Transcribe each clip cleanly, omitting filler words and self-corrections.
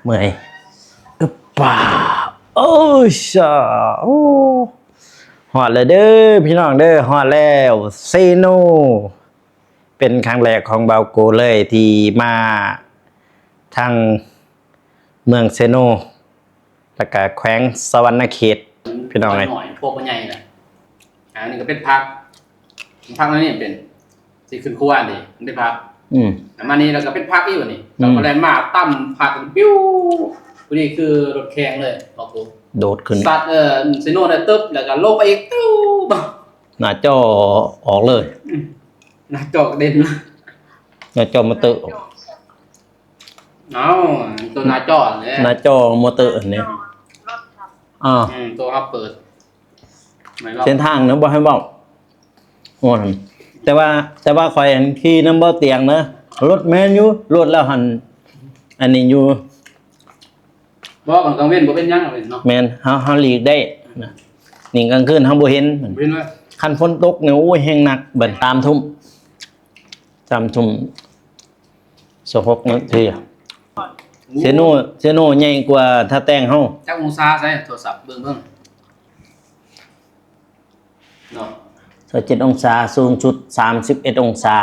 เมื่อยอึบป่าโอ้ชาโอ้ฮอดเลยเด้อพี่น้องเด้อฮอดแล้วเซโนเป็นครั้งแรกของเบาโกเลยที่มาทางเมืองเซโนแล้วก็แขวงสวรรณเขตพี่น้องเลยหน่อยพวกมันใหญ่น่ะอันนี้ก็เป็นพักแล้วนี่เป็นสิขึ้นครัวนี่มันเป็นพักมานี่เราก็เป็นพักอีกวันนี้เราก็เลยมาตั้มพักปิ้ววันนี้คือรถแข่งเลยบอกกูโดดขึ้นสัตว์เซโน่ได้ตึ๊บแล้วก็ลงไปอีกตู้หน้าจอออกเลยหน้าจอเด่นหน้าจอมอเตอร์เอาตัวหน้าจอเนี่ยหน้าจอมอเตอร์เนี่ยตัวเขาเปิดเส้นทางนะบ่ให้บอกโอ้แต่ว่าคอยขี่น้ำบ่เตียงนะรถแมนอยู่รถแล้วหันอันนี้อยู่บอกกลางเว้นบ่เป็นยังเลยเนาะแมนเฮาหลีกได้นะนี่กลางคืนเฮาบ่เห็นคันฝนตกเนี่ยโอ้ยแห้งหนักเบิ่นตามทุ่ม16 นาทีเซโนใหญ่กว่าถ้าแต่งเฮาจักองศาใส่โทรศัพท์เบิ่งเนาะ27 องศาสูงสุด31 องศา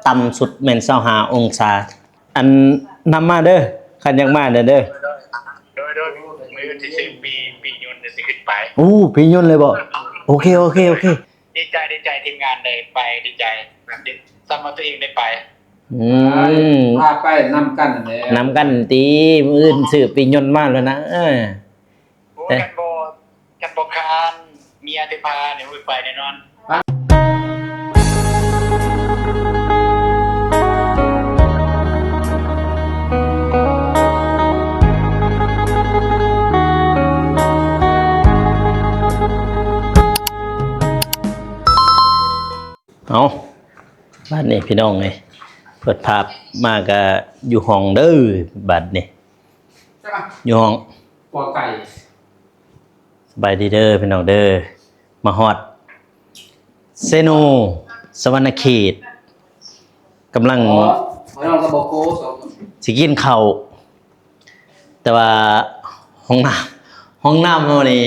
ต่ำสุดแม่น25 องศาอันนำมาเด้อคันอยากมาเด้อโดยมือที่ซื้อปียนต์จะขึ้นไปปียนต์เลยบ่โอเคดีใจทีมงานเลยไปดีใจแบบซ้ำมาตัวเองได้ไปพาไปนำกันตีมื้ออื่นซื้อปียนต์มาแล้วนะกันบ่คานเมียที่พาเนี่ยไปแน่นอนเอาบ้านนี้พี่น้องไงเปิดภาพมาก็อยู่ห้องเด้อบัดนี้อยู่ห้องปอไก่สบายดีเด้อพี่น้องเด้อมาฮอดเซโนสวรรณเขตกำลังสิกินข้าวแต่ว่าห้องน้ำเฮานี่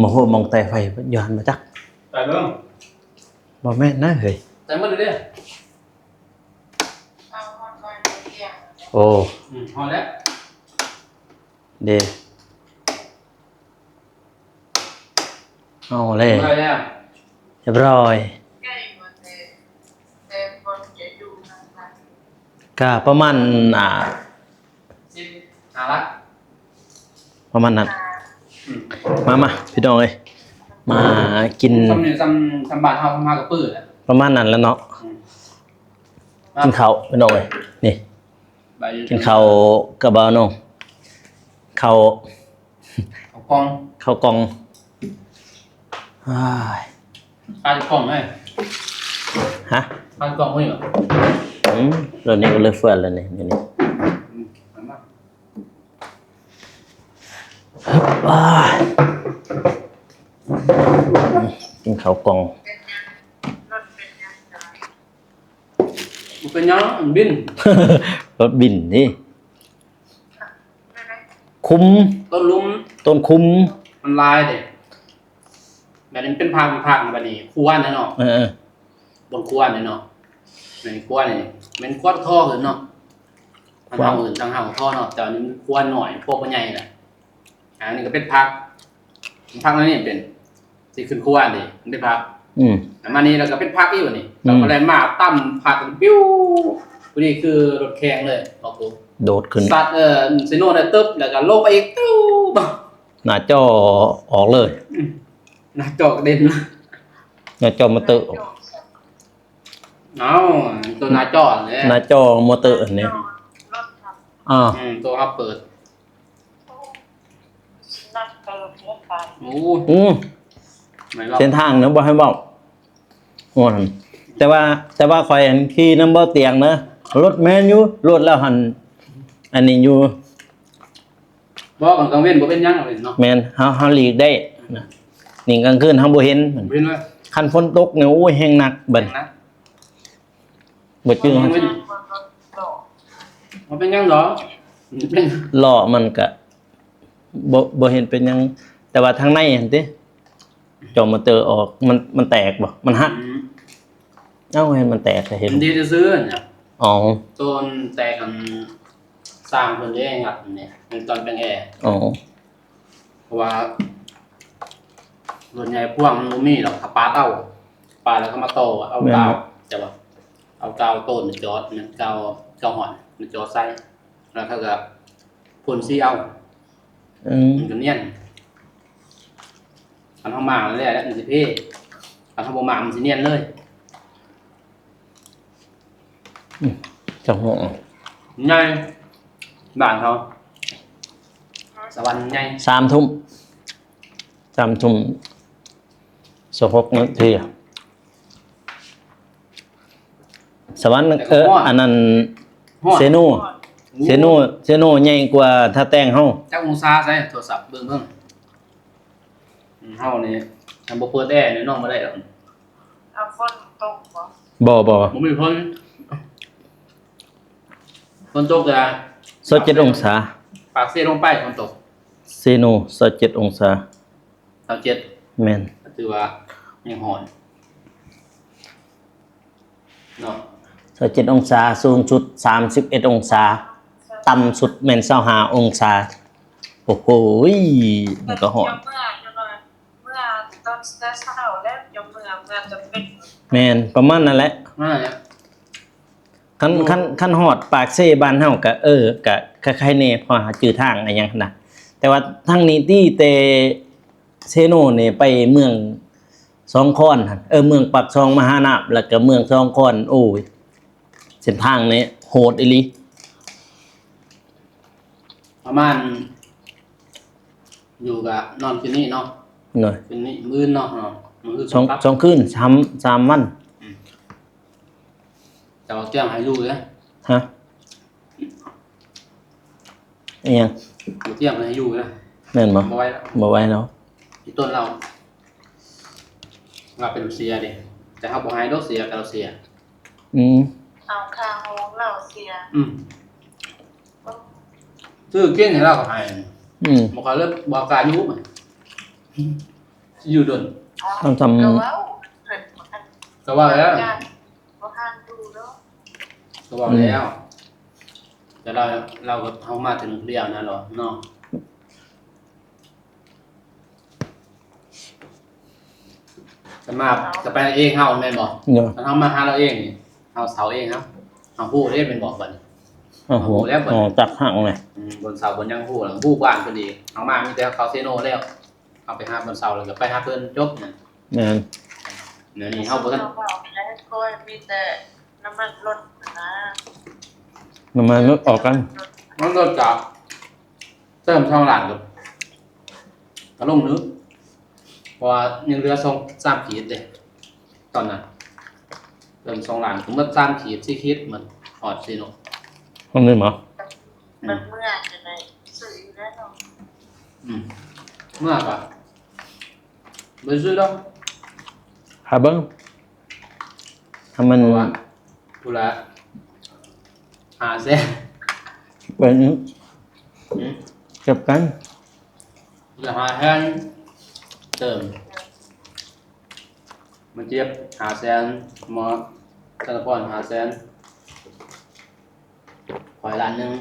มองแต่ไฟย้อนมาจักแต่เบิ่งบ่แม่นนะเฮ้ยแต่มาเด้อโอ้ฮอดแล้วเด้เอาเลยเรียบร้อยก็ประมาณละประมาณนั้นมาพี่น้องเอ้ยมากินสำบานเฮาทำมากับปื้อประมาณนั้นแล้วเนาะกินข้าวพี่น้องเอ้ยนี่กินข้าวกับบ่าวน้องข้าวกล่องปลากล่องไหมฮะปลากล่องไม่เหรอเราเนี่ยก็เลยเฟื่อนแล้วนี่กินข้าวกล่องเป็นยังบินรถบินนี่คุ้มต้นคุ้มมันลายเด็แบบนี้เป็นพังแบบนี้ควนนะเนาะบนควนเนาะในควนนี่มันควนท่ออื่นเนาะทางเฮาอื่นทางเฮาท่อเนาะแต่อันนี้ควนหน่อยพวกมันใหญ่น่ะอันนี้ก็เป็นพักแล้วนี่เป็นสิขึ้นควนนี่มันเป็นพักมานี่เราก็เป็นพักอีกวันนี้เราก็เลยมาตั้มพักปิ้ววันนี้คือรถแข่งเลยบอกกูโดดขึ้นสัตว์เซโน่ได้ตึ๊บแล้วก็ลงไปอีกตู้หน้าจอออกเลยหน้าจอเด่นหน้าจอมอเตอร์เอาตัวหน้าจอเนี่ยหน้าจอมอเตอร์เนี่ยตัวเขาเปิดเส้นทางนะบ่ให้บอกโอ้แต่ว่าคอยขี่น้ำบ่เตียงนะรถแมนอยู่รถแล้วหันอันนี้อยู่บอกกลางเว้นบ่เป็นยังเลยเนาะแมนเฮาหลีกได้นะนี่กลางคืนเฮาบ่เห็นคันฝนตกเนี่ยโอ้ยแห้งหนักเบิ่นบ่จื้อมันเป็นยังหรอ เป็น ล้อมันก็บ่เห็นเป็นหยังแต่ว่าทางในเห็นติจอมอเตอร์ออกมันแตกบ่มันหักเอ้าเห็นมันแตกก็เห็น มันดีจะซื้อเนี่ย อ๋อ ต้นแตกกันสร้างเพิ่นเองครับเนี่ยเป็นตอนเป็นแอร์ อ๋อ เพราะว่าส่วนใหญ่พวกมันบ่มีหรอกถ้าปาเต้าปาแล้วก็มาโตเอากาวจะว่าเอากาวต้นจอดมันกาวหอนมันจอดใส่แล้วเขาก็พ่นสีเอา มันก็เนียนอันทำหมากเลยแหละมันสิเพ่อันทำบ่หมากมันสิเนียนเลย จังหวะ ใหญ่บ้านเขาสวรรค์ใหญ่ 3 ทุ่ม3 ทุ่ม16 นาทีอะสวรรค์อันนั้น ฮอด เซโนใหญ่กว่าถ้าแต่งเฮา จักองศาใส่โทรศัพท์เบิ่งเฮานี่ทำบ่เปิดแอร์นี่น้องบ่ได้หรอก เอาฝนตกบ่ บ่ บ่มีฝนตกอ่ะ 27 องศา ปากเสียลงไปฝนตก เซโน27 องศา 27 แม่น ก็ถือว่ายังร้อนเนาะ 27 องศาสูงสุด31 องศาต่ำสุดแม่น25 องศาโอ้โหมันก็ร้อน เมื่อตอนเช้าแล้วจะเมื่อจะเป็น แม่นประมาณนั้นแหละ นั่นแหละ คันฮอดปากเซบ้านเฮาก็ก็คล้ายๆแน่พอหาจื้อทางอะหยังหั่นน่ะแต่ว่าทางนี้ที่แต่เซโนนี่ไปเมืองสองคอนหั่นเมืองปักซองมหานาบแล้วก็เมืองสองคอนโอ้ยเส้นทางนี้โหดอีหลี ประมาณอยู่กับนอนคืนนี้เนาะ หน่อย คืนนี้มื้อเนาะมื้อ สองคืน3 วัน แต่ว่าแก้มให้อยู่เลย ฮะอีหยัง อยู่เที่ยงให้อยู่นะ แม่นบ่ บ่ไว้แล้ว บ่ไหว้แล้ว ที่ต้นเราเป็นเสียดิแต่เฮาบ่ให้ดอกเสียแต่เราเสีย เอาคาห้องเราเสีย ซื้อกินให้เราก็ให้ บ่ค่อยเลิกบ่กล้าอยู่มันอยู่ดน ต้องทำ ก็ว่าเพิ่น ก็ว่าแล้ว บ่ทันดูเนาะ ก็ว่าแล้วแต่เราก็เฮามาถึงเดียวนะเนาะจะไปเองเฮาแม่นบ่ เนาะ ถ้าเฮามาหาเราเองนี่เฮาเสาเองครับเฮาฮู้เด้เป็นบอกบัดนี้ โอ้โหจักหักเลย บนเสาบนยังฮู้หลังฮู้บ้านเพิ่นอีกเฮามามีแต่เขาเซโนแล้วเอาไปหาบนเสาแล้วก็ไปหาเพิ่นจบนั่น แม่น เดี๋ยวนี้เฮาบ่ทัน เราบอกแล้วก็มีแต่น้ำมันลดนะ มันออกกัน มันรถกับเติมช่องหลานก็ลงนึกเพราะว่ายังเหลือ3ขีดเด้ตอนนั้นเติม2หลานก็หมด3ขีด4ขีดมันฮอดซิโน ห้องนี้หมอ มันเมื่อจะได้ซื้อแล้วเนาะ เมื่อก่ะไปซื้อดอก หาเบิ้งถ้ามัน เพราะว่าผู้ละ5แสน เป็นเก็บกัน จะ5แสนเติมมันเจ็บ5แสนหมอธนาคาร5แสนขอยล้านหนึง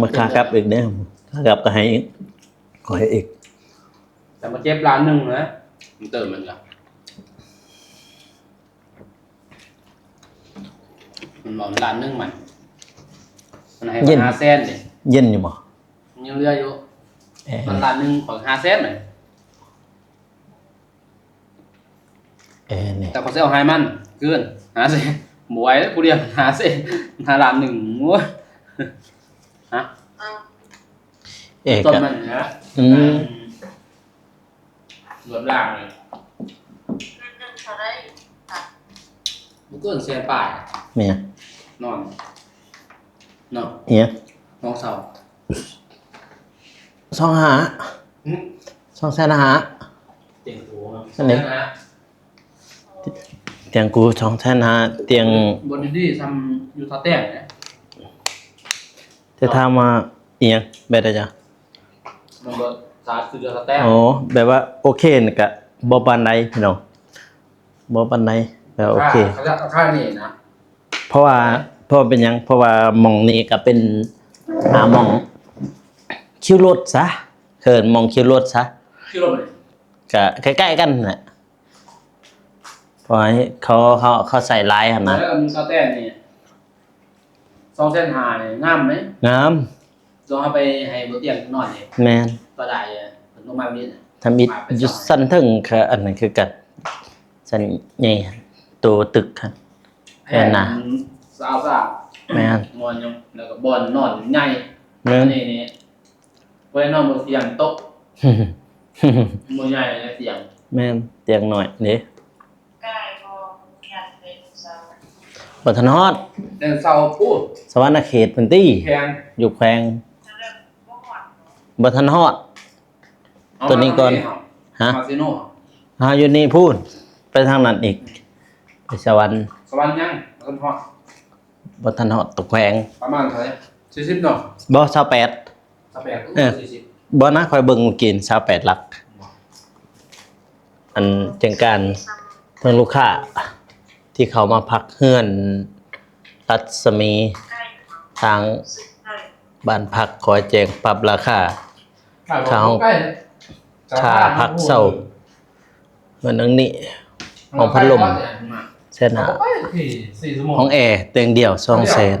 มาค่ากลับอีกเด้อค่ากลับก็ให้อีกขอให้อีก แต่มาเจ็บล้านหนึงนะมันเติมมันก็มันบอกล้านหนึงมันให้มา5แสนดิ เย็นอยู่บ่ ยังเหลืออยู่มันล้านหนึงของ5แสนน่ะ นี่ แต่เขาสิเอาให้มันเกิน5แสนบ่ไหวแล้วผู้เดียว5แสน5ล้านหนึงโอ้ยฮะ ต้น ก็ มันนะรวมล่างเลย เงินเท่าไรค่ะ บุกเกินแสนป่าย เมีย นอนนอน เอีย น้องเสา 200 200,000 เตียงหัว อันนี้ นะ เตียงกู200,000เตียง บนที่ทำอยู่ท่าแต้มเนี่ย จะถามว่าอีหยังแบบใดจ้ะ มันก็สาดคือเดือดแต้ม อ๋อแบบว่าโอเคนี่ก็บ่ปานใดพี่น้องบ่ปานใดแต่โอเค เขาจะค่านี่นะ เพราะว่าเป็นหยังเพราะว่าหม่องนี้ก็เป็นหม่องคิวรถซะเขินหม่องคิวรถซะ ชื่อรถเลย ก็ใกล้ๆกันน่ะเพราะว่าเขาใส่ลายหั่น แล้ นะ วก็มีสแต้มนี่2 เส้นหาเนี่ยงามไหม งาม ลองเอาไปให้บนเตียงนอนเนี่ย แม่น ก็ได้ผลลงมาแบบนี้ ทำอิฐอยู่สั้นถึงคืออันนั้นคือกัดสั้นใหญ่ตัวตึกครับ แผ่นสาวสาว แม่น มอนยงแล้วก็บอลนอนใหญ่ แม่น นี่ไว้นอนบนเตียงโต๊ะมือใหญ่ในเตียง แม่นเตียงหน่อยนี่ ใกล้พออยากเป็นสาว บ่ทันฮอด แต่เสาพูด สวรรณเขตเพิ่นตี้ แพง อยู่แขวง จะเริ่มบ่หอด บ่ทันฮอด ตัวนี้ก่อน ฮะ มาซิโน่ หาอยู่นี่พูดไปทางนั้นอีกไปสวรรค์ สวรรค์ยังต้นทอด บ่ทันฮอดตกแขวง ประมาณเท่าไหร่40เนาะ บ่28 สแปด 40 บ่นะคอยเบิ่งเมื่อกี้28หลัก อันจังการเพิ่นลูกค้าที่เขามาพักเฮือนรัศมี ใกล้ ทาง สุดเลย บ้านพักขอแจ้งปรับราคา ข้าวใกล้ ค่าพักเศร้าเหมือนนังนี้ของพัดลมเส้นหา 4 ชั่วโมง ห้องแอร์เตียงเดี่ยว2แสน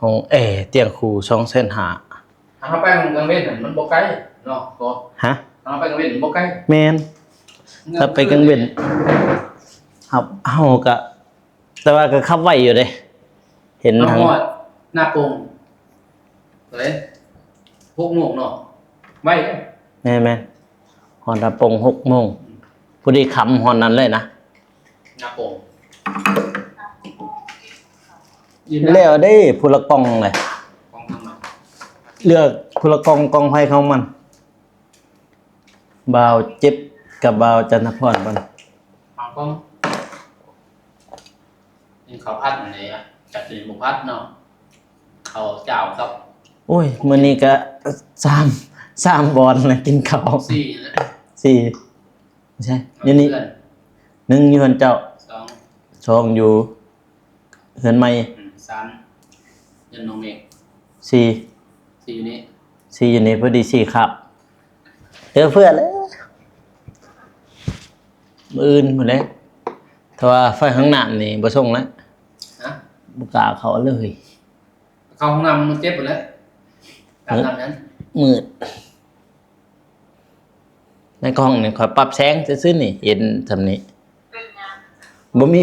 ห้องแอร์เตียงคู่2แสนหา ถ้าไปกลางเว้นมันบ่ไกลเนาะก็ ฮะ ถ้าไปกลางเว้นบ่ไกล แมนถ้าไปกลางเว้นครับเฮาก็แต่ว่าก็ขับไวอยู่เด้เห็น น้ำ ทาง หอดหน้าโป่งเลยพวกโมงเนาะไว้ แม่นฮอนดาปง6 โมงพอดีขำฮอนนั้นเลยนะ หน้าโป่ง แล้วได้ผู้ละกล่องเลย ของทางมา เลือกผู้ละกล่องไผของมันบ่าวเจ็บกับบ่าวจันทพรบ่น เอาก็นี่เขาพัดอันนี้จัดเป็นหมูพัดเนาะเขาเจ้าครับ โอ้ยมื้อนี้ก็3บอลนะกินข้าว 4นะ 4ไม่ใช่อยู่นี่ เพื่อน 1อยู่เฮือนเจ้า 2 2อยู่เฮือนใหม่ 3ยันน้องเมฆ 4 4อยู่นี่ 4อยู่นี่พอดี4ครับเจอเพื่อนแล้วมื้ออื่นหมดแล้วถ้าว่าไฟข้างหน้านี่บ่ส่งแล้ว นะ บ่กล้าเข้าเลย เข้าห้องน้ำมันเจ็บหมดแล้วตามนั้น มืดในกล้องนี่ขอยปรับแสงซื่อๆนี่เห็นซำนี้ เป็นยัง บ่มี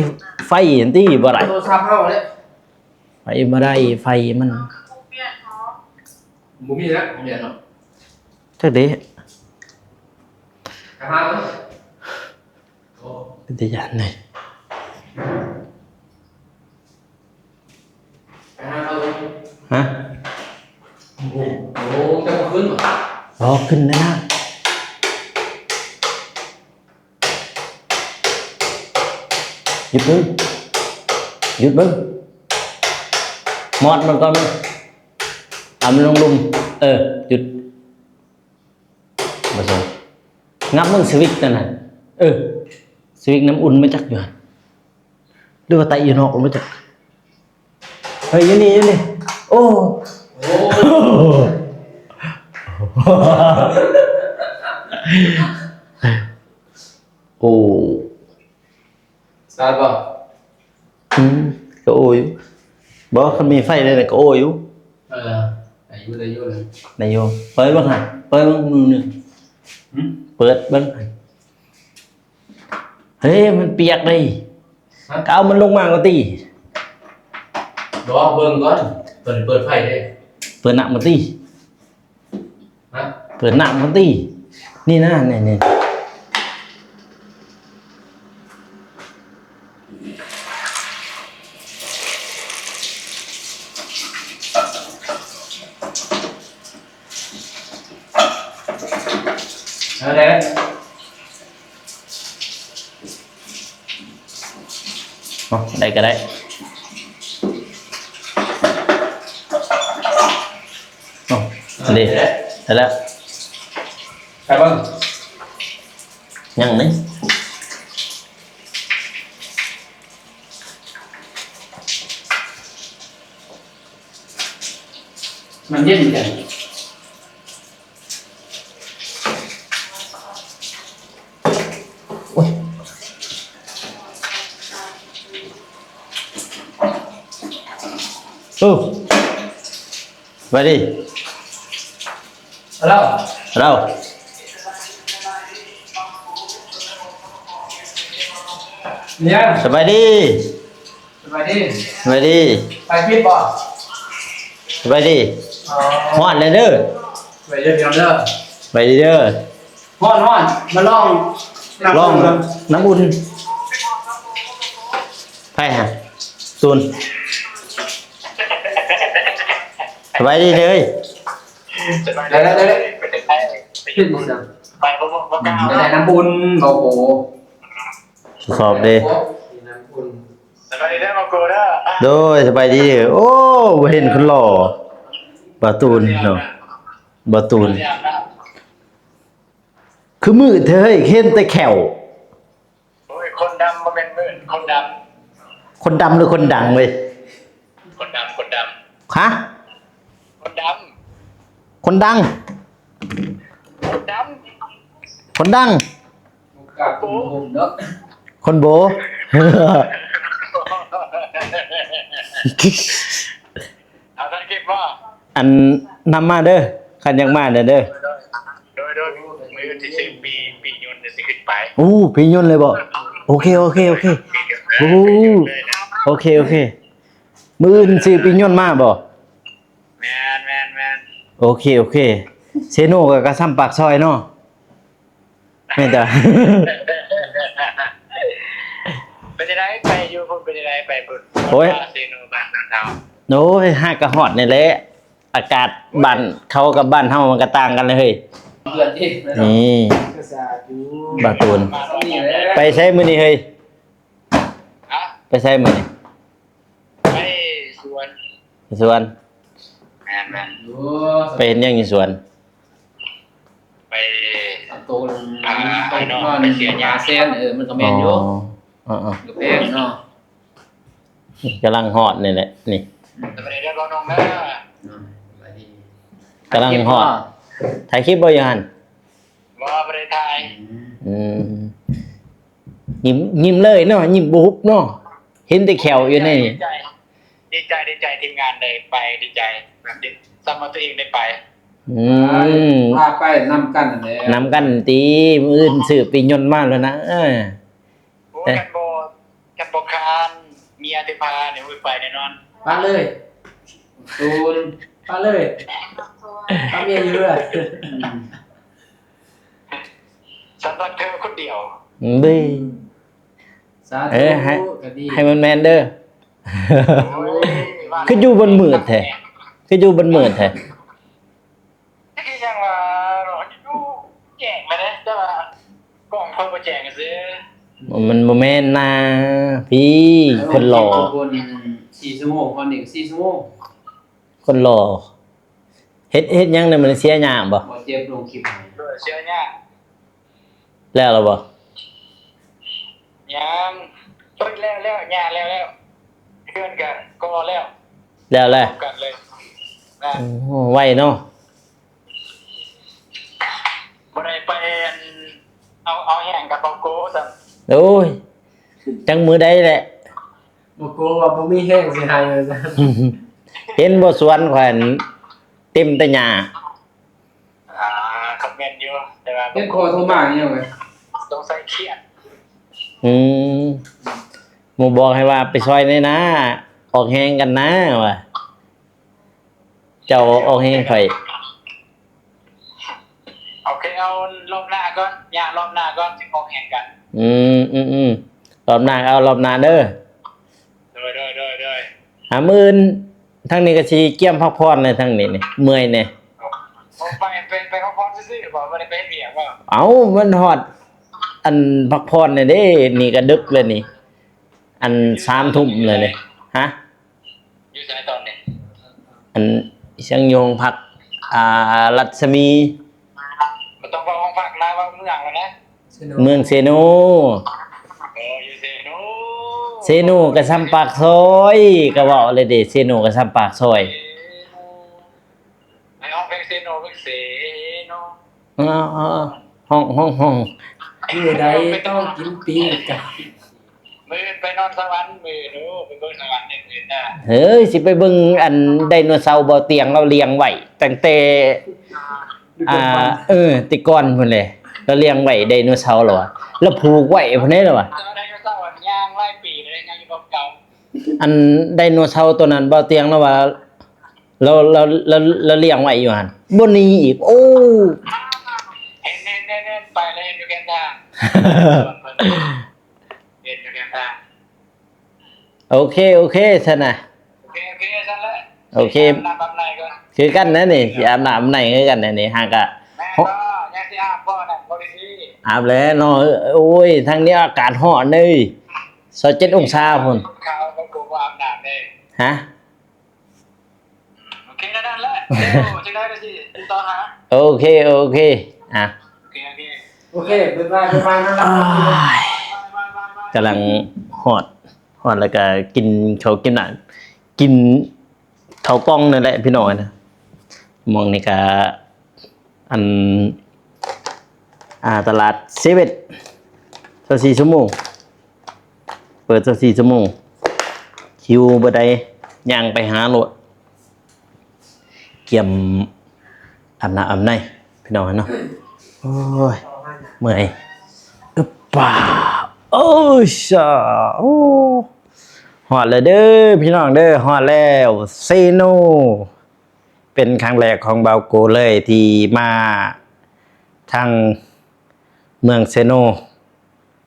ไฟอันที่บ่ได้ โทรศัพท์เข้าเลย ไฟบ่ได้ไฟมัน ผู้เปลี่ยนเนาะ บุมีแล้วผมเรียนเนาะ จักเด้ กระทะเลยโอ้ เป็นตาย่านเลย กระทะเข้าเลย ฮะ โอ้โหจะมาขึ้นเหรอ รอขึ้นแล้วนะหยุดมึงหยุดมึงมอดมันก่อนมึงเอามันลงลุมหยุดมาส่งงับมึงสวิกนั่นน่ะสวิกน้ำอุ่นมาจักอยู่หั่นหรือว่าไตอยู่นอกมาจักเฮ้ยอยู่นี่โอ้ โอ้ โอ้ สตาร์ทป่ะ ก็โอ้อยู่บอกเขามีไฟเลยแต่ก็โอ้อยู่ อายุเลย นายโยมเปิดบ้างหันเปิดบ้างมือหนึ่งเปิดบ้างหันเฮ้ยมันเปียกเลยก็เอามันลงมาก็ตี บอกเบิ่งก่อนเปิดไฟได้ เปิดหนักมาตี ฮะ เปิดหนักมาตีนี่นะนี่อะไร เอาได้ก็ได้ đi thế đó ไปเบิ่ง nhăn đấy มันเย็นกัน về đi แล้ว ở đâu เนี่ย sờ đi สบายดี về đi ไปพิษบ่ về đi อ๋อ hoan lên nữa ไปเดี๋ยวเด้อ về đi nữa ฮ้อนมาลอง lon nắm un phải hả tuôn về đi đi ได้พิษมึงดัง ไปบ่กล้า ได้น้ำบุญโอ้โห sọp đi น้ำบุญ สบายดีเด้อมากูเด้อ rồi về đi ô hình con lò bà tuôn rồi bà tuôn คือมือเธอเฮ้ยเห็นแต่แขว โอ้ยคนดำมาเป็นหมื่นคนด คนดำหรือคนดังเว้ย ำคนดำคนด ฮะ ำคนด คนดัง ำคนด คนดัง กับผมเนาะ คนโบ ำเอาท่านคิดว่า อันนำมาเด้อขันยังมาเด้อโดเด้อยมือที่สิบปียนต์จะสิขึ้นไป อู้พี่ยนต์เลยบ่โอเคโอเคโอเคโอ้โอเคโอเคมืออื่นสิพี่ยนต์มาบ่ แมน โอเคโอเคเซโนกับกระซ้ำปากซอยเนาะแม่นจ้ะ เป็นยังไงไปอยู่พุ่นเป็นยังไงไปพุ่น โอ้ย เซโนบ้านเฮา โอ้ยห้ากระหอดนี่แหละอากาศบ้านเขากับบ้านเฮามันก็ต่างกันเลยเฮ้ย เพื่อนที่ นี่ กระสาดู บาตูน นี่แหละ ไปใช้มื้อนี้เฮ้ย ฮะ ไปใช้มื้อนี้ ไปสวน สวน แมน ดู ไปเห็นหยังอยู่สวน ไป โตลงไปนอนไปเสียยาเส้นมันก็แม่นอยู่ อ๋อ ก็แพงเนาะ กำลังฮอดนี่แหละนี่ จะไปเรียนร้องน้องแม่ กำลังฮอดถ่ายคลิปบ่อยู่หั่น ว่าประเทศไทย อืมยิ้มเลยเนาะยิ้มบุบเนาะเห็นแต่แขวอยู่นี่ ดีใจทีมงานเลยไปดีใจแบบนี้สมมติตัวเองได้ไป อืม พาไปนำกันนั่นแหละ นำกันตีมื้ออื่นสืบปียนต์มาแล้วนะโอ้กันโบคานเมียติพาเนี่ยไปแน่นอน ปาเลยตูนปาเลยปาเมียเยอะ ฉันรักเธอคนเดียว ดี สาธุก็ดี ให้มันแมนเด้อ คืออยู่บนมืดแท้ คืออยู่บนมืดแท้ นี่คือยังว่าเราอยู่แจงมาเนี่ยแต่ว่ากล่องเพิ่งมาแจงกันซื้อ มันบ่แม่นนะพี่คนหล่อ คน4ชั่วโมงคนหนึ่ง4ชั่วโมง คนหล่อเฮ็ดหยังเนี่ยมันเสียหยามบ่ บ่เจ็บลงคลิปให้ ด้วยเชื่อเนี่ย แล้วล่ะบ่ ยังเพิ่งแล้วงานแล้วเพื่อนกันก็แล้ว แล้วแหละ กันเลยนะ โอ้ไวเนาะ บ่ได้ไปเอาแห้งกับเปาโก้สั่ง โอ้ยจังมือใดแหละ บ่กลัวว่าบ่มีแห้งสิให้เลยจ้ะ เห็นบ่สวนแขวนเต็มแต่หญ้า คอมเมนต์อยู่แต่ว่า เฮ็ดคอโทรมาอย่างเงี้ยเว้ย ต้องใส่เครียด อืมหมู่บอกให้ว่าไปซอยในนะออกแฮงกันนะว่ะเจ้าออกแฮงข่อย โอเคเอารอบหน้าก่อนรอบหน้าก่อนสิออกแข่งกัน รอบหน้าเอารอบหน้าเด้อ โดย หามื้อทั้งนี้ก็สิเกี่ยมพักผ่อนเลยทั้งนี้นี่เมื่อยแน่ ผมไปเขาพร้อมซื่อๆบอกว่าได้ไปเบียงว่า เอ้ามันฮอดอันพักผ่อนนี่เด้นี่ก็ดึกเลยนี่ อัน3 ทุ่มเลยนี่ฮะ อยู่ในตอนนี้ อันเชียงโยงพัก รัศมี มันต้องว่าห้องพักนะว่าเมืองแล้วนะ เมืองเซโน อยู่เซโน เซโนก็ซ้ำปากซอยก็เว้าเลยเด้เซโนก็ซ้ำปากซอย ในห้องเพลงเซโนเพลงเซโน อ๋อห้อง คือใดต้องกินปีกไก่ มือไปนอนสวรรค์มือหนูไปเบิ่งสวรรค์อย่างอื่นน่ะ เฮ้ยสิไปเบิ่งอันไดโนเสาร์บ่เตียงเราเลี้ยงไว้ตั้งแต่ติก่อนพุ่นเลยเราเลี้ยงไว้ไดโนเสาร์เหรอวะแล้วผูกไว้พุ่นนี้เหรอวะ เจอได้ก็สวรรค์ย่างไล่ปีเลยย่างอยู่เก่า อันไดโนเสาร์ตัวนั้นบ่เตียงแล้วว่าเราเลี้ยงไว้อยู่หั่นบ่หนีอีกโอ้ เห็นไปเลยเห็นอยู่แกนทางเห็นอยู่แกนทาง โอเคซะนะ โอเคซั่นแหละ โอเค น้ำบำในก่อน คือกันนะนี่สิอาบน้ำในคือกันนะนี่หากะ แม่ก็ยังสิอาบบ่น่ะบ่ได้ที่ อาบแล้วเนาะโอ้ยทางนี้อากาศร้อนเลย27องศาพุ่น เขาก็กลัวว่าอาบน้ำเด้ ฮะ โอเคนั่นแหละเดี๋ยวจังได๋ก็สิติดต่อหา โอเคอ่ะ โอเคบ๊ายบายนั่นแหละ กำลังฮอดแล้วก็กินข้าวกินน้ำกินข้าวกล้องนั่นแหละพี่น้องนะมองนี่ก็อันตลาดเซเว่น24ชั่วโมงเปิด24ชั่วโมงคิวบ่ได้ย่างไปหาโลดเกี่ยมอาบน้ำอาบในพี่น้องเนาะโอ้ยเมื่อยอึบป่าโอ้ชาโอ้ฮอดแล้วเด้อพี่น้องเด้อฮอดแล้วเซโนเป็นครั้งแรกของเบาโกเลยที่มาทางเมืองเซโน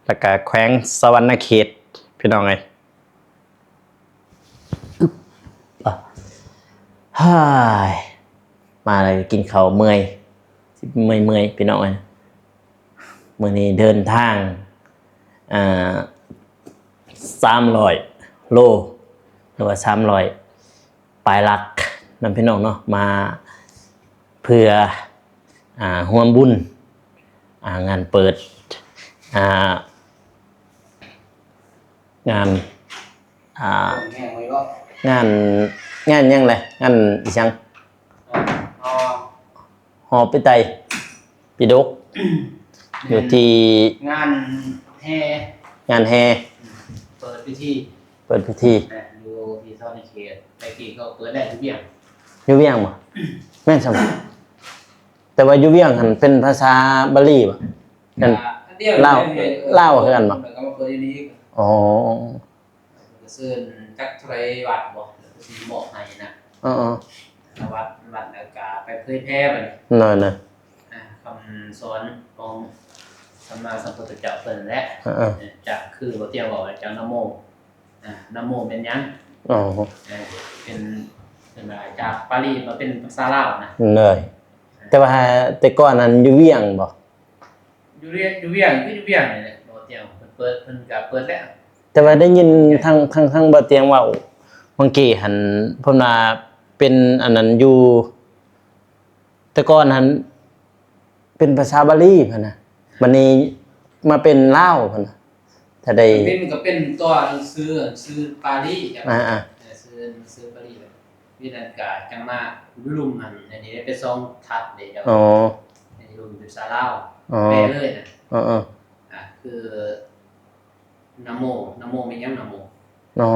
แล้วก็แขวงสวรรณเขตพี่น้องเอ้ยอึบฮ่ายมาเลยกินข้าวเมื่อยเมื่อยพี่น้องเอ้ยมื้อนี้เดินทาง300 โลหรือว่า300ปลายลักนั่นพี่น้องเนาะมาเพื่อร่วมบุญงานเปิดงานงานยังไงงานอีสังหอปิไตปิดกอยู่ที่ งานแห่ งานแฮ เปิดพิธี เปิดพิธี อยู่ที่เท่าในเขตไปกี่ก็เปิดได้ทุกอย่าง อยู่เวียงบ่แม่นซั่นบ่แต่ว่าอยู่เวียงหันเป็นภาษาบาลีบ่นั่นลาวคือกันบ่ แล้วก็มาเปิดที่นี้ อ๋อ ก็ซื้อจักไทรวัดบ่สิบอกให้นะ อ๋อ วัดแล้วก็ไปเผยแพร่บัดนี้ นั่นน่ะ คำสอนของสัมมาสัมพุทธเจ้าเพิ่นแหละ จากคือบ่เที่ยวบอกจากนะโมนะโมเป็นหยัง อ๋อ เป็นอะไรจากปาลีมาเป็นภาษาลาวนะ เลยแต่ว่าแต่ก่อนนั้นอยู่เวียงบ่ อยู่เวียงนี่แหละบ่เที่ยวเพิ่นก็เปิดแล้ว แต่ว่าได้ยินทางบ่เตียงเว้าบางกี้หันเพิ่นว่าเป็นอันนั้นอยู่แต่ก่อนนั้นเป็นภาษาบาลีเพิ่นน่ะบัดนี้มาเป็นลาวเพิ่นน่ะถ้าได้ เป็นก็เป็นตัวซื้อปาลีครับ ซื้อปาลีแบบวินันกาจังมาลุมหันอันนี้ได้ไปซ่องทัดเดี๋ยว อ๋อ อันนี้ลุมเป็นภาษาลาว อ๋อ แปลเลยนะ อ๋อ คือนะโมเป็นหยังนะโม อ๋อ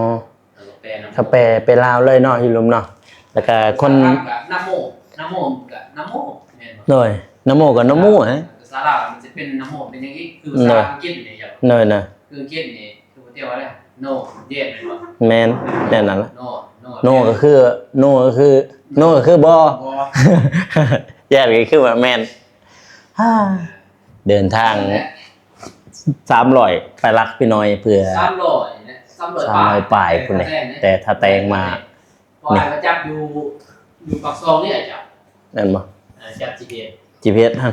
แปลนะโม ถ้าแปลลาวเลยเนาะอยู่ลุมเนาะแล้วก็คน กับนะโมกับนะโมแม่นบ่ หน่อยนะโมกับนะโมฮะ ภาษาลาวมันจะเป็นนะโมเป็นอย่างนี้คือภาษาอังกฤษเนี่ยอย่าง หน่อยนะ คืออังกฤษนี่คือประเทศว่าอะไร no yes แม่นบ่ แม่นแน่นั่นล่ะ no โนก็คือบ่ บ่ แยกก็คือว่าแม่นเดินทาง300ไปรักพี่น้อยเพื่อ 300นะ300 ปลายพุ่นนี่แต่ถ้าแตงมา พอมาจับอยู่ปากซองนี่จับ นั่นบ่ จับ GPS GPS ฮะ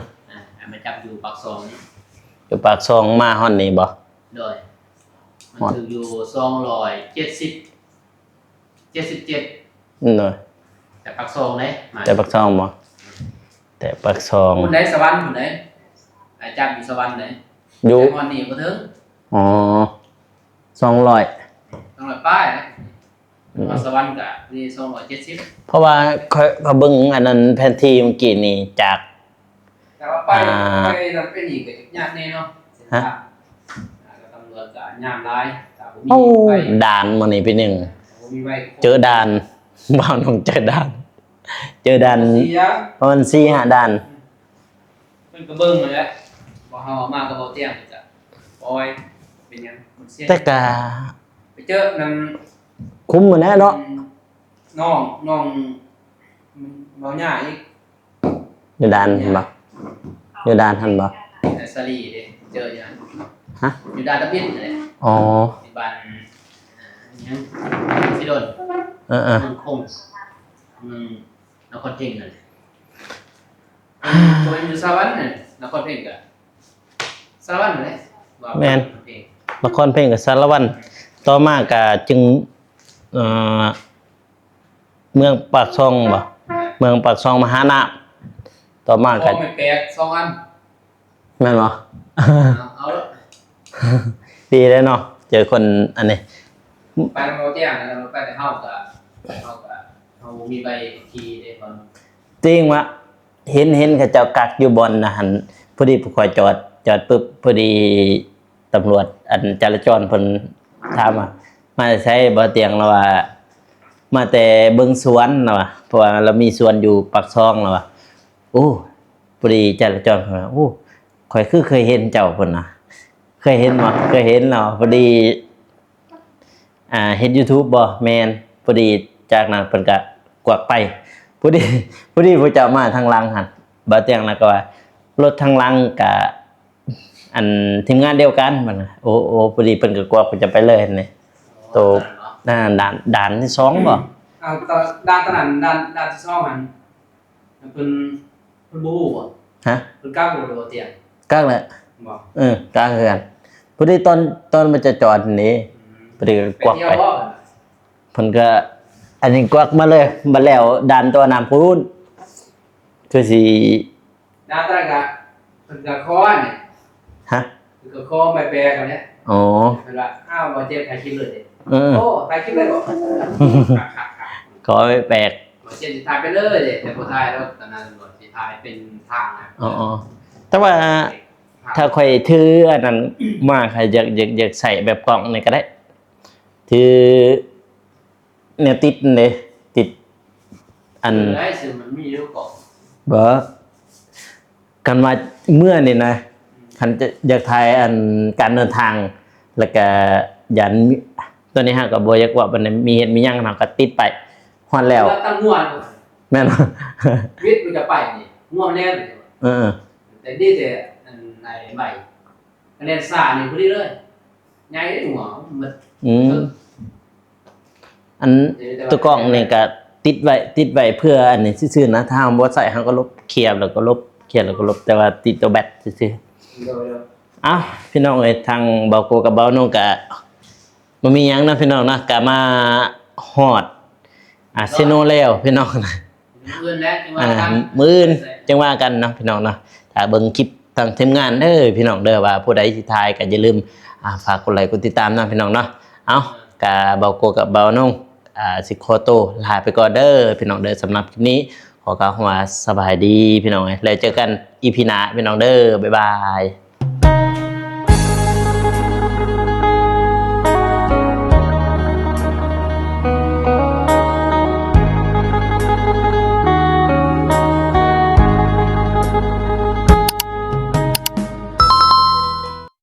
มาจับอยู่ปากซองนี่ อยู่ปากซองมาฮอดนี่บ่ โดยมันถืออยู่277 หน่อย แต่ปากซองเลยมา แต่ปากซองบ่ ป แต่ปักซอง คุณได้สวรรค์คุณได้อาจารย์อยู่สวรรค์ไหน อยู่ แต่วันนี้ก็ถึง อ๋อ200 ต้องหลายป้ายนะมาสวรรค์กับนี่270 เพราะว่าเขาเบิ่งอันนั้นแผนที่เมื่อกี้นี่จาก แต่ว่าไปทำเป็นอีกก็ยากแน่เนาะเส้นทางตำรวจก็ยามร้ายแต่ผมมีไป ด่านมื้อนี้เป็นหนึ่ง ผมมีไป เจอด่าน บ่าวน้องเจอด่าน เจอด่าน เสีย ประมาณ4-5ด่าน เป็นกระเบื้องเลยแหละบอกเฮามากระเบื้องเตียงจะปล่อยเป็นยังมันเสีย แต่ก็ ไปเจอนั่น คุ้มหมดแน่เนาะ น้องเบาหน้าอีก อยู่ด่านหั่นบ่อยู่ด่านหั่นบ่ แต่สลีเด้เจออย่าง ฮะ อยู่ด้านตะบินเลย อ๋อ ที่บ้านยังสิโดน เออ มันคงนครเพ่งเลยตัวอยู่สวรรค์น่ะนครเพ่งก็สวรรค์เลย ๆแม่นละครเพลงกับสารวัตรต่อมาก็จึงเมืองปากช่องบ่เมืองปากช่องมหานาคต่อมา ก็ ก็ ไม่แปลก2 อัน แม่นบ่ เอาละ ดีเลยเนาะเจอคนอันนี้ ไปเราเตี้ยนะเราไปแต่เฮากับเฮามีใบขี่เด้ก่อน จริงวะเห็นเขาเจ้ากักอยู่บนนะหันพอดีผู้คอยจอดปุ๊บพอดีตำรวจอันจราจรเพิ่นถามว่ามาใช้บ่เตียงแล้วว่า มาแต่เบิ่งสวนแล้วว่าเพราะว่าเรามีสวนอยู่ปากซองแล้วว่าโอ้พอดีจราจรเพิ่นว่าโอ้ข่อยคือเคยเห็นเจ้าเพิ่นน่ะเคยเห็นบ่เคยเห็นเนาะพอดีเฮ็ด YouTube บ่แม่นพอดีจากนั้นเพิ่นก็กวักไปพอดีผู้เจ้ามาทางหลังหั่นบ่เตียงแล้วก็ว่ารถทางหลังก็อันทีมงานเดียวกันมันน่ะโอ้พอดีเพิ่นก็กวักเพิ่นจะไปเลยหั่นนี่ โต ด่านที่2บ่ เอาตอนด้านตนั้นด้านที่2มันเพิ่นบ่ฮู้บ่ ฮะ เพิ่นกล้าบ่เตียง กักแหละ บ่ กักคือกันพอดีตอนมันจะจอดนี่พอดีก็กวัก เที่ยว ไป บ่ เพิ่นก็อันนี้กวักมาเลยมาแล้วด่านตัวน้ำพูนคือสิ ด้านตนั้นก็เพิ่นก็คอนี่ ฮะ เพิ่นก็คอไปแปลกันเนี่ย อ๋อ เพิ่นว่าอ้าวบ่เจ็บถ่ายคลิปเลยเด้ เออ โอ้ถ่ายคลิปเลยบ่ครับ ขอไปแปลก บ่เจ็บสิถ่ายไปเลยเด้แต่บ่ถ่ายแล้วตอนนั้นบ่สิถ่ายเป็นทางนะ อ๋อแต่ว่าถ้าค่อยถืออันนั้นมาใครอยากใส่แบบกล่องนี่ก็ได้ถือเนี่ยติดเลยติดอัน ได้ซึ่งมันมีอยู่ก่อน บ่กันมาเมื่อนี่นะคันจะอยากถ่ายอันการเดินทาง แล้วก็ยันมีตัวนี้ฮะก็บ่อยากว่ามันมีเฮ็ดมีหยังเนาะก็ติดไปฮอดแล้ว ตั้งง่วน แม่นบ่ วิทย์มันจะไปนี่ง่วนแน่เลย เออ แต่นี่แต่อันไหนใบคะแนนซ่านี่พอดีเลยใหญ่ได้หัวมัน อันตัวกล้องนี่ก็ติดไว้เพื่ออันนี้ซื่อๆนะถ้าบ่ใส่เฮาก็ลบเคลียร์แล้วก็ลบเคลียร์แล้วก็ลบแต่ว่าติดตัวแบตซื่อๆอ้าวพี่น้องเอ้ยทางเบาโกกับเบาโนก็บ่มีหยังนะพี่น้องนะก็มาฮอดเซโนแล้วพี่น้องนะ มื้อแล้วจังว่ากัน มื้ออื่นจังว่ากันเนาะพี่น้องเนาะถ้าเบิ่งคลิปทางทีมงานเด้อพี่น้องเด้อว่าผู้ใดสิทายก็อย่าลืมฝากกดไลค์กดติดตามนะพี่น้องเนาะเอาก็เบาโกกับเบาโนสิขอตัวลาไปก่อนเด้อพี่น้องเด้อสำหรับคลิปนี้ขอกล่าวคำว่าสบายดีพี่น้องแล้วเจอกันอีพีหน้าพี่น้องเด้อบ๊ายบาย